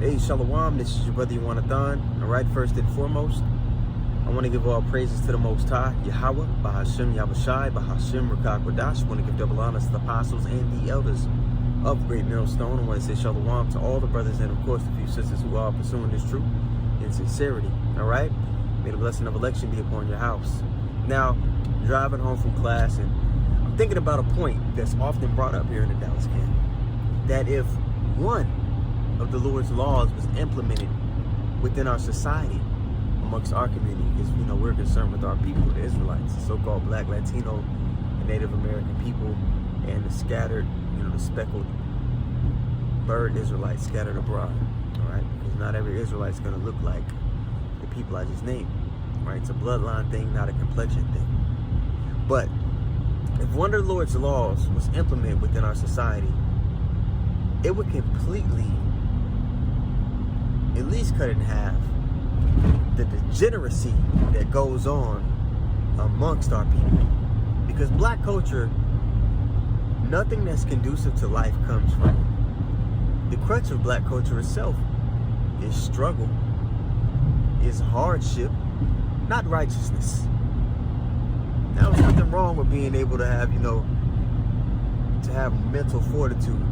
Hey, Shalom, this is your brother Yawanathan. All right, first and foremost, I want to give all praises to the Most High, Yahweh, Bahashem Yahushai, Bahashem Rakak Wadash. I want to give double honors to the apostles and the elders of Great Millstone. I want to say Shalom to all the brothers and, of course, the few sisters who are pursuing this truth in sincerity. All right? May the blessing of election be upon your house. Now, driving home from class, and I'm thinking about a point that's often brought up here in the Dallas camp, that if one of the Lord's laws was implemented within our society, amongst our community, because we're concerned with our people, the Israelites, the so-called Black, Latino, and Native American people, and the scattered, the speckled bird Israelites scattered abroad. All right, because not every Israelite's going to look like the people I just named. Right, it's a bloodline thing, not a complexion thing. But if one of the Lord's laws was implemented within our society, it would completely at least cut in half the degeneracy that goes on amongst our people. Because black culture, nothing that's conducive to life comes from it. The crutch of black culture itself is struggle, is hardship, not righteousness. Now, there's nothing wrong with being able to have, to have mental fortitude.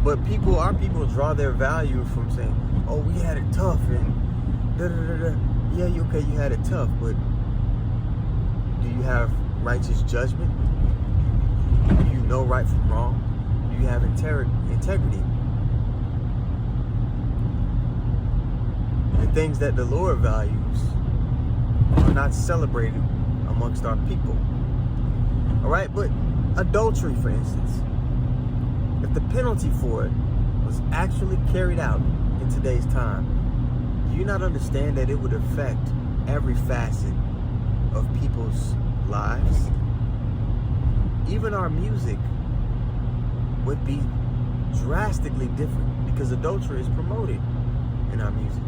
But our people draw their value from saying, oh, we had it tough, and da-da-da-da. Yeah, you had it tough, but do you have righteous judgment? Do you know right from wrong? Do you have integrity? The things that the Lord values are not celebrated amongst our people. All right, but adultery, for instance, if the penalty for it was actually carried out in today's time, do you not understand that it would affect every facet of people's lives? Even our music would be drastically different because adultery is promoted in our music.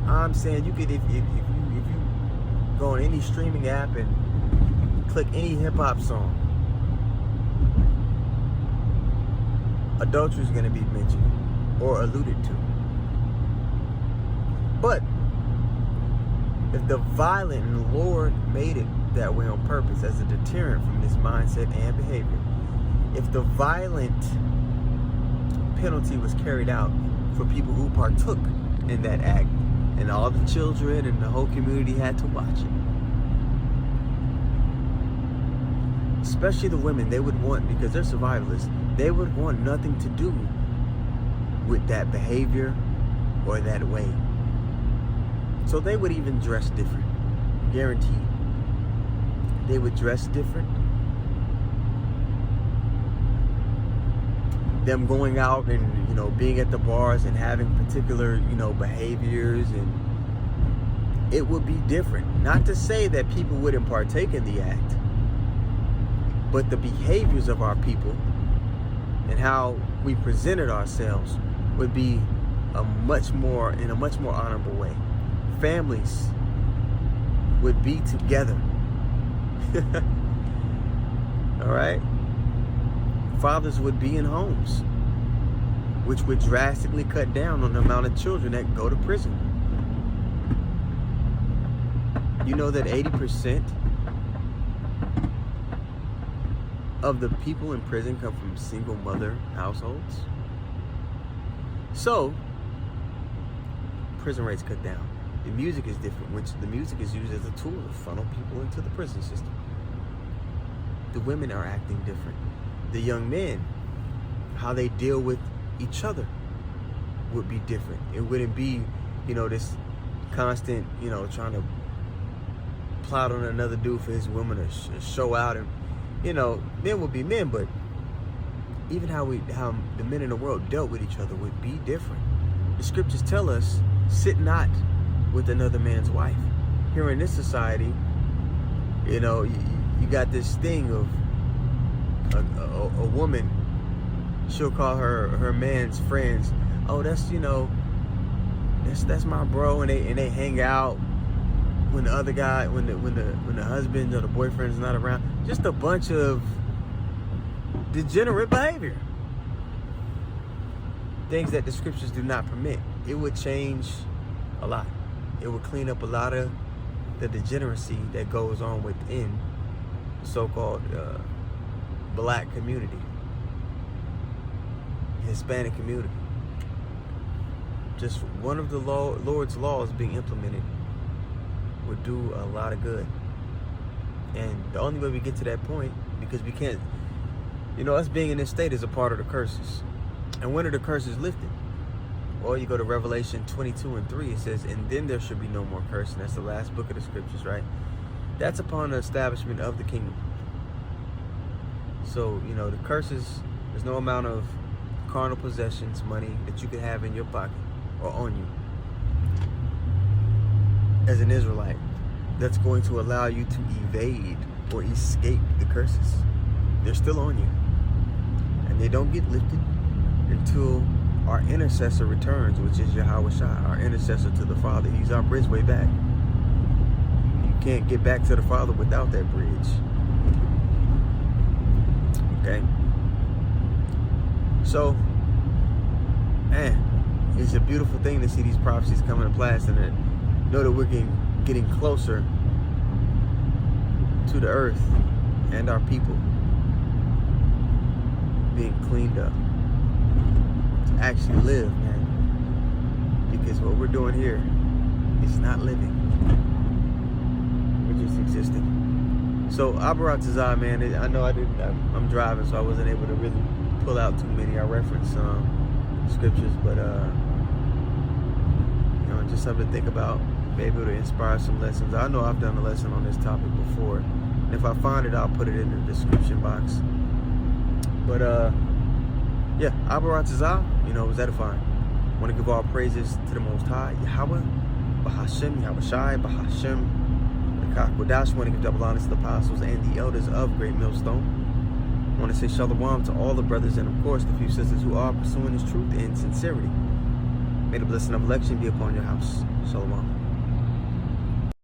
I'm saying you could, if you go on any streaming app and click any hip hop song, adultery is going to be mentioned or alluded to. But if the violent, and the Lord made it that way on purpose as a deterrent from this mindset and behavior, if the violent penalty was carried out for people who partook in that act, and all the children and the whole community had to watch it, especially the women, they would want, because they're survivalists, they would want nothing to do with that behavior or that way. So they would even dress different, guaranteed. They would dress different. Them going out and, being at the bars and having particular, behaviors, and it would be different. Not to say that people wouldn't partake in the act, but the behaviors of our people and how we presented ourselves would be in a much more honorable way. Families would be together. All right? Fathers would be in homes, which would drastically cut down on the amount of children that go to prison. You know that 80% of the people in prison come from single mother households. So, prison rates cut down. The music is different, which the music is used as a tool to funnel people into the prison system. The women are acting different. The young men, how they deal with each other would be different. It wouldn't be, this constant, trying to plot on another dude for his woman to show out, and men would be men, but even how the men in the world dealt with each other would be different. The scriptures tell us, sit not with another man's wife. Here in this society, you got this thing of a woman, she'll call her man's friends, oh, that's my bro, and they hang out when the other guy, when the husband or the boyfriend is not around. Just a bunch of degenerate behavior. things that the scriptures do not permit. It would change a lot. It would clean up a lot of the degeneracy that goes on within the so-called black community, Hispanic community. Just one of the Lord's laws being implemented would do a lot of good. And the only way we get to that point, because we can't, us being in this state is a part of the curses. And when are the curses lifted? Well, you go to Revelation 22:3, it says, and then there should be no more curse. And that's the last book of the scriptures, right? That's upon the establishment of the kingdom. So, the curses, there's no amount of carnal possessions, money that you could have in your pocket or on you as an Israelite that's going to allow you to evade or escape the curses. They're still on you. And they don't get lifted until our intercessor returns, which is Yahweh Shai, our intercessor to the Father. He's our bridgeway back. You can't get back to the Father without that bridge. Okay? So, it's a beautiful thing to see these prophecies coming to pass and to know that we're getting closer to the earth and our people being cleaned up to actually live, man. Because what we're doing here is not living. We're just existing. So Abarat Tazah, man, I know I'm driving, so I wasn't able to really pull out too many. I referenced scriptures, but just something to think about. Maybe it'll inspire some lessons. I know I've done a lesson on this topic before, and if I find it, I'll put it in the description box. But yeah, Abarat Tazah, it was edifying. I want to give all praises to the Most High, Yahweh, Bahashem, Yahweh Shai, Bahashem, Rakak Wadash. I want to give double honors to the apostles and the elders of Great Millstone. I want to say shalom to all the brothers and, of course, the few sisters who are pursuing this truth in sincerity. May the blessing of election be upon your house. Shalom.